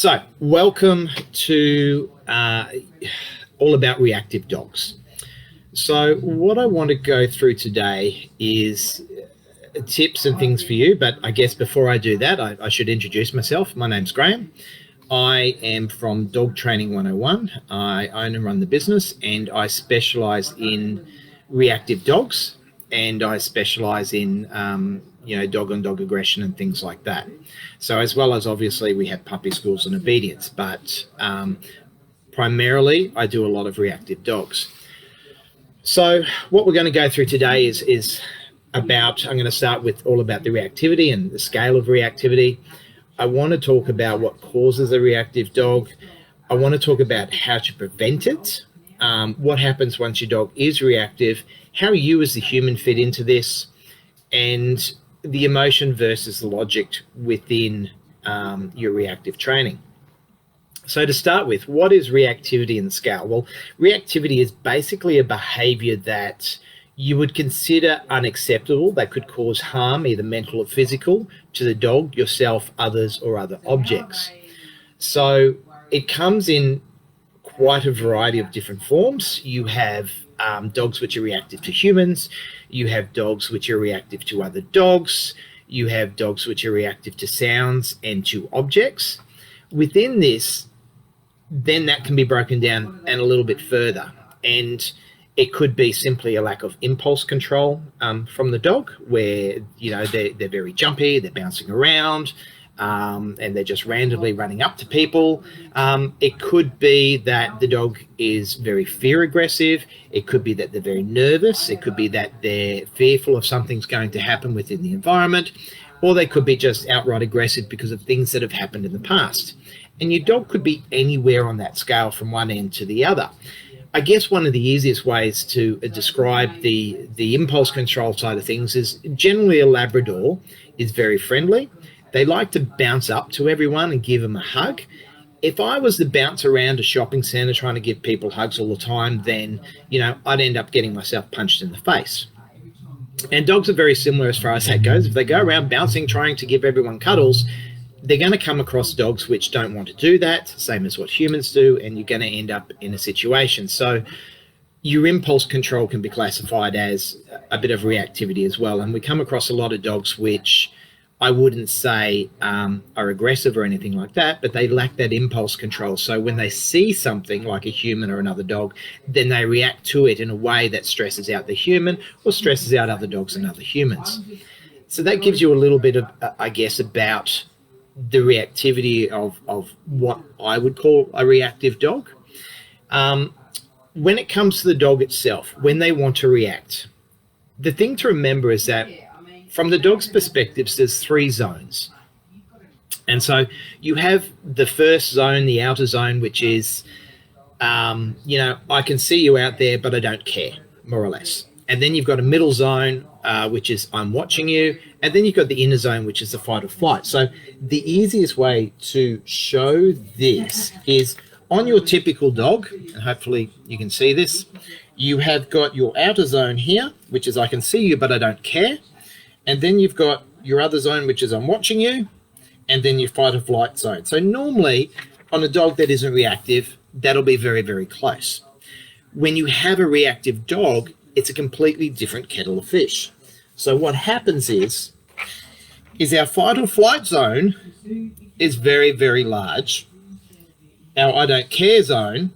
So, welcome to All About Reactive Dogs. So, what I want to go through today is tips and things for you. But I guess before I do that, I should introduce myself. My name's Graham. I am from Dog Training 101. I own and run the business, and I specialize in reactive dogs, and I specialize in dog-on-dog aggression and things like that. So as well as obviously we have puppy schools and obedience, but primarily I do a lot of reactive dogs. So what we're going to go through today is about, I'm going to start with all about the reactivity and the scale of reactivity. I want to talk about what causes a reactive dog. I want to talk about how to prevent it, what happens once your dog is reactive, how you as the human fit into this, and the emotion versus the logic within your reactive training. So to start with, what is reactivity and scale? Well, reactivity is basically a behavior that you would consider unacceptable, that could cause harm, either mental or physical, to the dog, yourself, others, or other objects. So it comes in quite a variety of different forms. You have dogs which are reactive to humans. You have dogs which are reactive to other dogs. You have dogs which are reactive to sounds and to objects. Within this, then that can be broken down and a little bit further. And it could be simply a lack of impulse control from the dog, where they're very jumpy, they're bouncing around, and they're just randomly running up to people. It could be that the dog is very fear aggressive. It could be that they're very nervous. It could be that they're fearful of something's going to happen within the environment, or they could be just outright aggressive because of things that have happened in the past. And your dog could be anywhere on that scale from one end to the other. I guess one of the easiest ways to describe the impulse control side of things is generally a Labrador is very friendly. They like to bounce up to everyone and give them a hug. If I was to bounce around a shopping centre trying to give people hugs all the time, then, I'd end up getting myself punched in the face. And dogs are very similar as far as that goes. If they go around bouncing, trying to give everyone cuddles, they're going to come across dogs which don't want to do that, same as what humans do, and you're going to end up in a situation. So your impulse control can be classified as a bit of reactivity as well. And we come across a lot of dogs which I wouldn't say are aggressive or anything like that, but they lack that impulse control. So when they see something like a human or another dog, then they react to it in a way that stresses out the human or stresses out other dogs and other humans. So that gives you a little bit of, I guess, about the reactivity of what I would call a reactive dog. When it comes to the dog itself, when they want to react, the thing to remember is that from the dog's perspective, there's three zones. And so you have the first zone, the outer zone, which is, I can see you out there, but I don't care, more or less. And then you've got a middle zone, which is I'm watching you. And then you've got the inner zone, which is the fight or flight. So the easiest way to show this is on your typical dog, and hopefully you can see this, you have got your outer zone here, which is I can see you, but I don't care. And then you've got your other zone, which is I'm watching you, and then your fight or flight zone. So normally on a dog that isn't reactive, that'll be very, very close. When you have a reactive dog, it's a completely different kettle of fish. So what happens is our fight or flight zone is very, very large. Our I don't care zone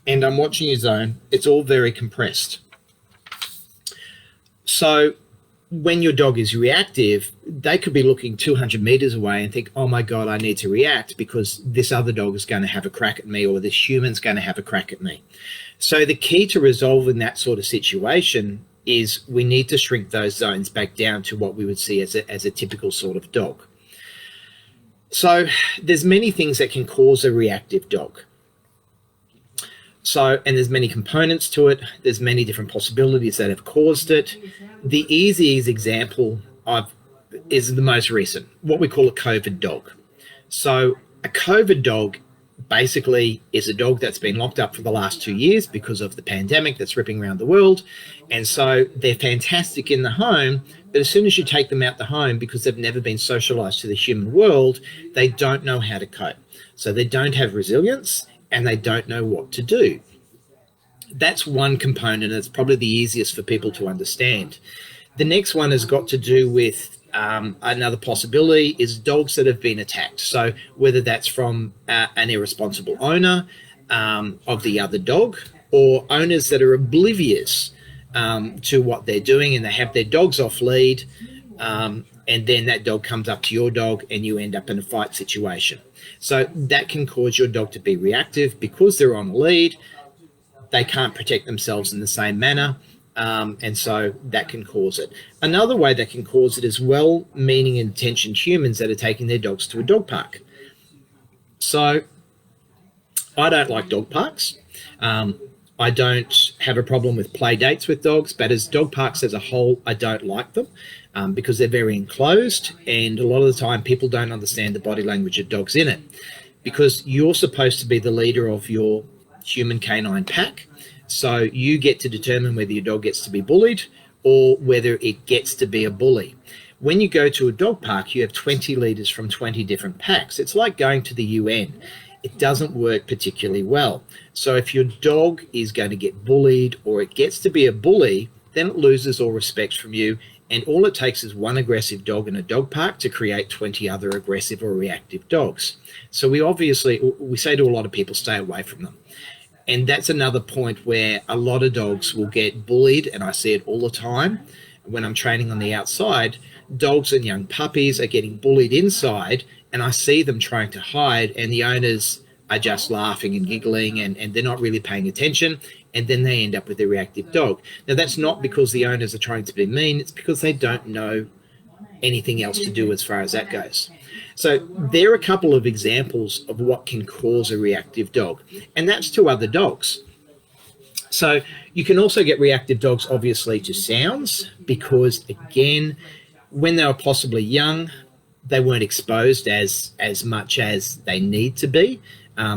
and I'm watching you zone, it's all very compressed. So when your dog is reactive, they could be looking 200 meters away and think, oh my God, I need to react because this other dog is going to have a crack at me or this human's going to have a crack at me. So the key to resolving that sort of situation is we need to shrink those zones back down to what we would see as a typical sort of dog. So there's many things that can cause a reactive dog. And there's many components to it. There's many different possibilities that have caused it. The easiest example is the most recent, what we call a COVID dog. So a COVID dog basically is a dog that's been locked up for the last 2 years because of the pandemic that's ripping around the world. And so they're fantastic in the home, but as soon as you take them out the home, because they've never been socialized to the human world, they don't know how to cope. So they don't have resilience and they don't know what to do. That's one component. It's probably the easiest for people to understand. The next one has got to do with another possibility is dogs that have been attacked. So whether that's from an irresponsible owner of the other dog, or owners that are oblivious to what they're doing and they have their dogs off lead, and then that dog comes up to your dog and you end up in a fight situation. So that can cause your dog to be reactive because they're on a lead. They can't protect themselves in the same manner. And so that can cause it. Another way that can cause it is well-meaning and intentioned humans that are taking their dogs to a dog park. So I don't like dog parks. I don't have a problem with play dates with dogs, but as dog parks as a whole, I don't like them because they're very enclosed, and a lot of the time people don't understand the body language of dogs in it, because you're supposed to be the leader of your human canine pack. So you get to determine whether your dog gets to be bullied or whether it gets to be a bully. When you go to a dog park, you have 20 leaders from 20 different packs. It's like going to the UN. It doesn't work particularly well. So if your dog is going to get bullied or it gets to be a bully, then it loses all respect from you. And all it takes is one aggressive dog in a dog park to create 20 other aggressive or reactive dogs. So we say to a lot of people, stay away from them. And that's another point where a lot of dogs will get bullied, and I see it all the time when I'm training on the outside. Dogs and young puppies are getting bullied inside, and I see them trying to hide, and the owners are just laughing and giggling, and they're not really paying attention, and then they end up with a reactive dog. Now, that's not because the owners are trying to be mean, it's because they don't know anything else to do as far as that goes. So there are a couple of examples of what can cause a reactive dog, and that's to other dogs. So you can also get reactive dogs, obviously, to sounds, because, again, when they were possibly young, they weren't exposed as much as they need to be,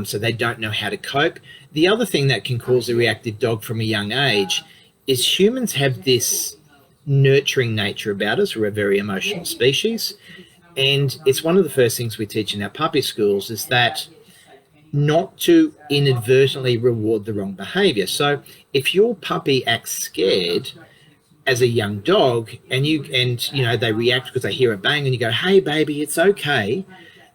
so they don't know how to cope. The other thing that can cause a reactive dog from a young age is humans have this nurturing nature about us. We're a very emotional species. And it's one of the first things we teach in our puppy schools is that not to inadvertently reward the wrong behavior. So if your puppy acts scared as a young dog and they react because they hear a bang and you go, hey, baby, it's okay,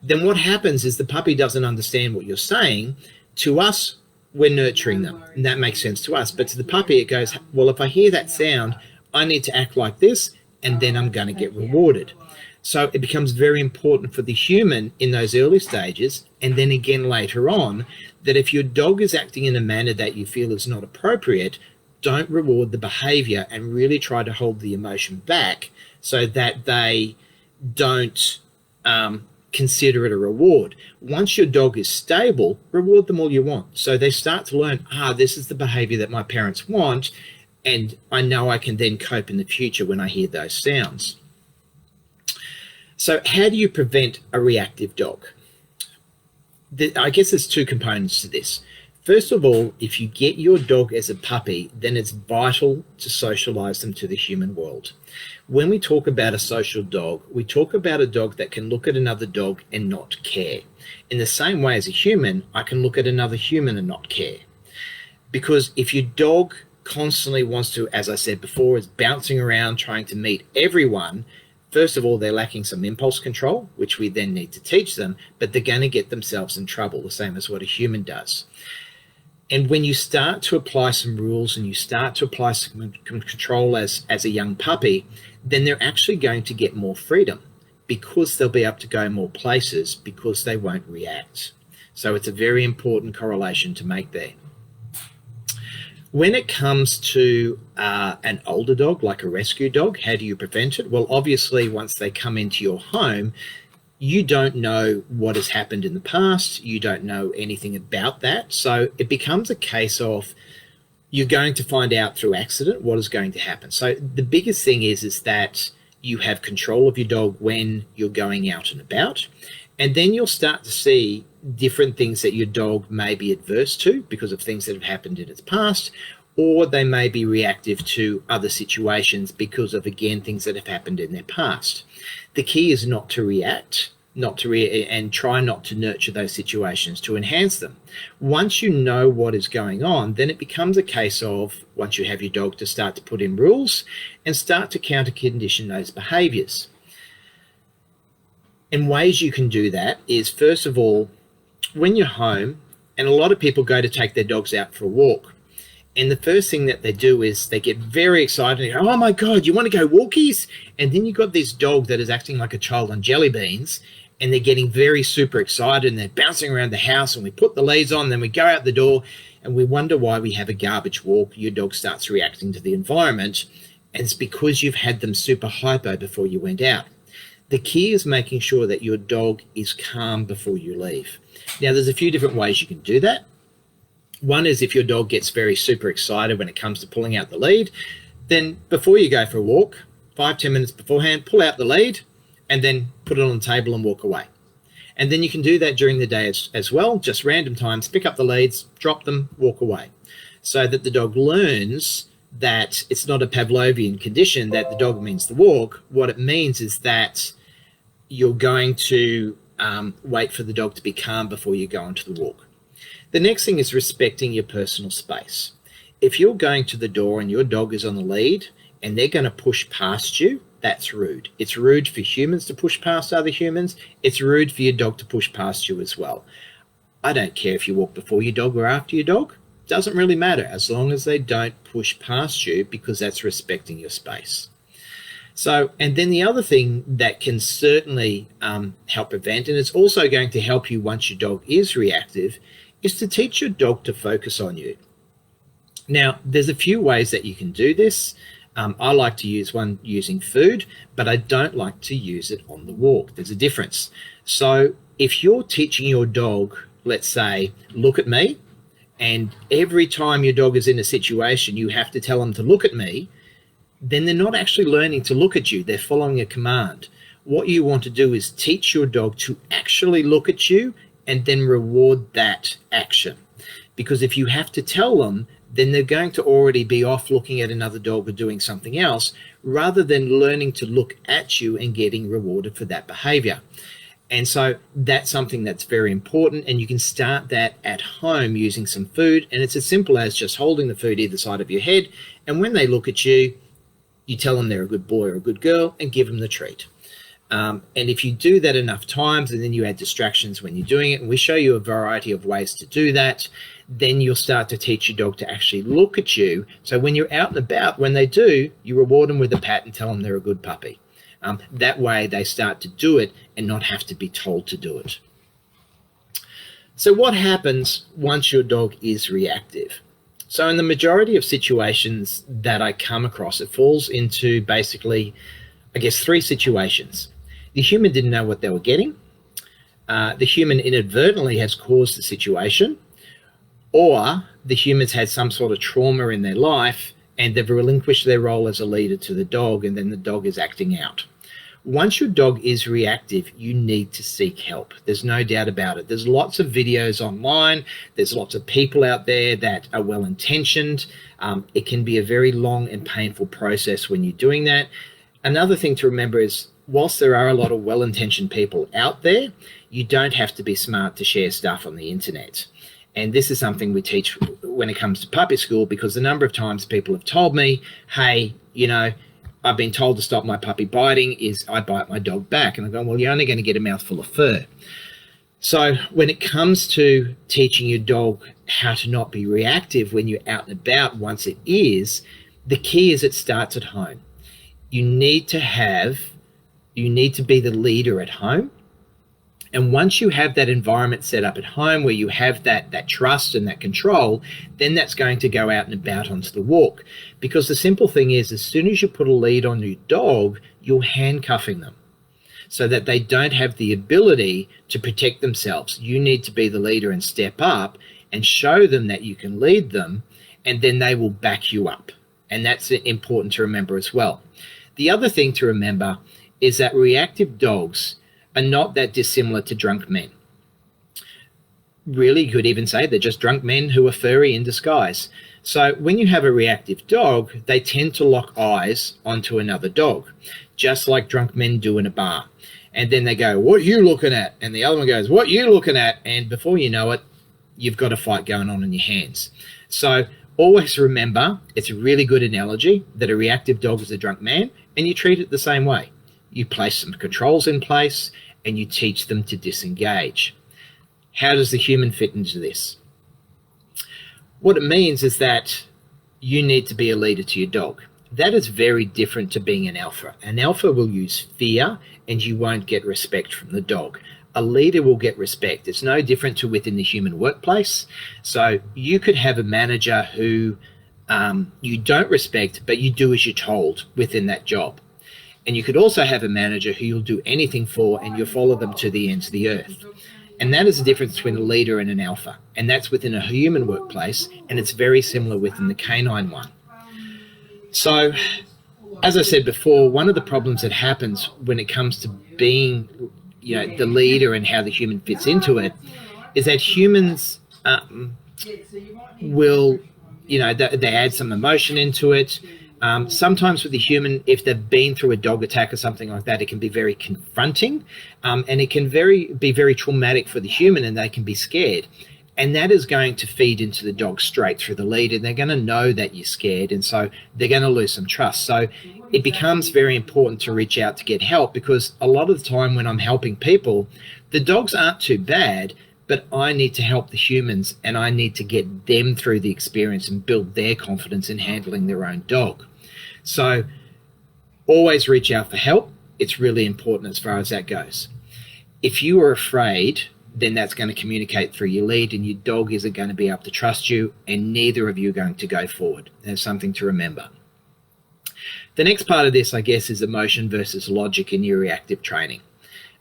then what happens is the puppy doesn't understand what you're saying. To us, we're nurturing them, and that makes sense to us. But to the puppy, it goes, well, if I hear that sound, I need to act like this, and then I'm going to get rewarded. So it becomes very important for the human in those early stages, and then again later on, that if your dog is acting in a manner that you feel is not appropriate, don't reward the behavior and really try to hold the emotion back so that they don't consider it a reward. Once your dog is stable, reward them all you want. So they start to learn, this is the behavior that my parents want, and I know I can then cope in the future when I hear those sounds. So how do you prevent a reactive dog? I guess there's two components to this. First of all, if you get your dog as a puppy, then it's vital to socialize them to the human world. When we talk about a social dog, we talk about a dog that can look at another dog and not care. In the same way as a human, I can look at another human and not care. Because if your dog constantly wants to, as I said before, is bouncing around trying to meet everyone, first of all, they're lacking some impulse control, which we then need to teach them, but they're going to get themselves in trouble, the same as what a human does. And when you start to apply some rules and you start to apply some control as a young puppy, then they're actually going to get more freedom because they'll be able to go more places because they won't react. So it's a very important correlation to make there. When it comes to an older dog, like a rescue dog, how do you prevent it? Well, obviously, once they come into your home, you don't know what has happened in the past. You don't know anything about that. So it becomes a case of you're going to find out through accident what is going to happen. So the biggest thing is that you have control of your dog when you're going out and about. And then you'll start to see different things that your dog may be adverse to because of things that have happened in its past, or they may be reactive to other situations because of, again, things that have happened in their past. The key is not to react, and try not to nurture those situations to enhance them. Once you know what is going on, then it becomes a case of, once you have your dog, to start to put in rules and start to counter condition those behaviors. And ways you can do that is, first of all, when you're home, and a lot of people go to take their dogs out for a walk, and the first thing that they do is they get very excited and go, oh my God, you want to go walkies? And then you've got this dog that is acting like a child on jelly beans, and they're getting very super excited, and they're bouncing around the house, and we put the leads on, then we go out the door, and we wonder why we have a garbage walk. Your dog starts reacting to the environment, and it's because you've had them super hypo before you went out. The key is making sure that your dog is calm before you leave. Now, there's a few different ways you can do that. One is if your dog gets very super excited when it comes to pulling out the lead, then before you go for a walk, 5-10 minutes beforehand, pull out the lead and then put it on the table and walk away. And then you can do that during the day as well, just random times, pick up the leads, drop them, walk away, so that the dog learns that it's not a Pavlovian condition that the dog means the walk. What it means is that you're going to wait for the dog to be calm before you go onto the walk. The next thing is respecting your personal space. If you're going to the door and your dog is on the lead and they're going to push past you, that's rude. It's rude for humans to push past other humans. It's rude for your dog to push past you as well. I don't care if you walk before your dog or after your dog. Doesn't really matter, as long as they don't push past you, because that's respecting your space. So, and then the other thing that can certainly help prevent, and it's also going to help you once your dog is reactive, is to teach your dog to focus on you. Now, there's a few ways that you can do this. I like to use one using food, but I don't like to use it on the walk. There's a difference. So if you're teaching your dog, let's say, look at me, and every time your dog is in a situation, you have to tell them to look at me, then they're not actually learning to look at you. They're following a command. What you want to do is teach your dog to actually look at you and then reward that action. Because if you have to tell them, then they're going to already be off looking at another dog or doing something else, rather than learning to look at you and getting rewarded for that behavior. And so that's something that's very important, and you can start that at home using some food, and it's as simple as just holding the food either side of your head, and when they look at you, you tell them they're a good boy or a good girl and give them the treat. And if you do that enough times, and then you add distractions when you're doing it, and we show you a variety of ways to do that, then you'll start to teach your dog to actually look at you. So when you're out and about, when they do, you reward them with a pat and tell them they're a good puppy. That way they start to do it and not have to be told to do it. So what happens once your dog is reactive? So in the majority of situations that I come across, it falls into basically, I guess, 3 situations. The human didn't know what they were getting. The human inadvertently has caused the situation, or the human's had some sort of trauma in their life and they've relinquished their role as a leader to the dog, and then the dog is acting out. Once your dog is reactive, you need to seek help. There's no doubt about it. There's lots of videos online. There's lots of people out there that are well-intentioned. It can be a very long and painful process when you're doing that. Another thing to remember is, whilst there are a lot of well-intentioned people out there, you don't have to be smart to share stuff on the internet. And this is something we teach when it comes to puppy school, because the number of times people have told me, hey, you know, I've been told to stop my puppy biting, is I bite my dog back. And I go, well, you're only going to get a mouthful of fur. So when it comes to teaching your dog how to not be reactive when you're out and about, once it is, the key is it starts at home. You need to be the leader at home. And once you have that environment set up at home where you have that trust and that control, then that's going to go out and about onto the walk. Because the simple thing is, as soon as you put a lead on your dog, you're handcuffing them so that they don't have the ability to protect themselves. You need to be the leader and step up and show them that you can lead them, and then they will back you up. And that's important to remember as well. The other thing to remember is that reactive dogs are not that dissimilar to drunk men. really, you could even say they're just drunk men who are furry in disguise. So when you have a reactive dog, they tend to lock eyes onto another dog, just like drunk men do in a bar. And then they go, "What are you looking at?" And the other one goes, "What are you looking at?" And before you know it, you've got a fight going on in your hands. So always remember, it's a really good analogy that a reactive dog is a drunk man, and you treat it the same way. You place some controls in place and you teach them to disengage. How does the human fit into this? What it means is that you need to be a leader to your dog. That is very different to being an alpha. An alpha will use fear and you won't get respect from the dog. A leader will get respect. It's no different to within the human workplace. So you could have a manager who you don't respect, but you do as you're told within that job. And you could also have a manager who you'll do anything for and you'll follow them to the ends of the earth. And that is the difference between a leader and an alpha. And that's within a human workplace, and it's very similar within the canine one. So, as I said before, one of the problems that happens when it comes to being, the leader and how the human fits into it is that humans will, they add some emotion into it. Sometimes with the human, if they've been through a dog attack or something like that, it can be very confronting, and it can be very traumatic for the human, and they can be scared. And that is going to feed into the dog straight through the lead, and they're going to know that you're scared, and so they're going to lose some trust. So it becomes very important to reach out to get help, because a lot of the time when I'm helping people, the dogs aren't too bad, but I need to help the humans, and I need to get them through the experience and build their confidence in handling their own dog. So always reach out for help. It's really important as far as that goes. If you are afraid, then that's going to communicate through your lead, and your dog isn't going to be able to trust you, and neither of you are going to go forward. There's something to remember. The next part of this, I guess, is emotion versus logic in your reactive training.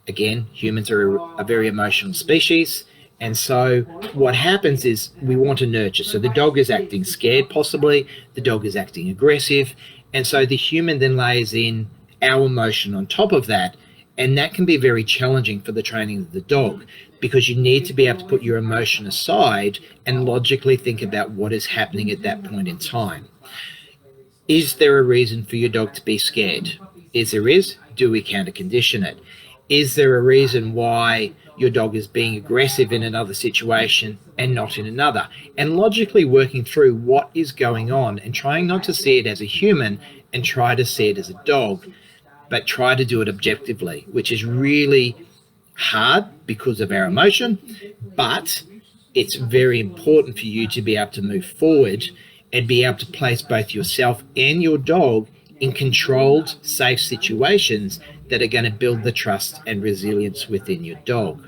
Again, humans are a very emotional species. And so what happens is we want to nurture. So the dog is acting scared, possibly. The dog is acting aggressive. And so the human then lays in our emotion on top of that. And that can be very challenging for the training of the dog, because you need to be able to put your emotion aside and logically think about what is happening at that point in time. Is there a reason for your dog to be scared? If there is, do we counter condition it? Is there a reason why your dog is being aggressive in another situation and not in another? And logically working through what is going on and trying not to see it as a human and try to see it as a dog, but try to do it objectively, which is really hard because of our emotion, but it's very important for you to be able to move forward and be able to place both yourself and your dog in controlled, safe situations that are going to build the trust and resilience within your dog.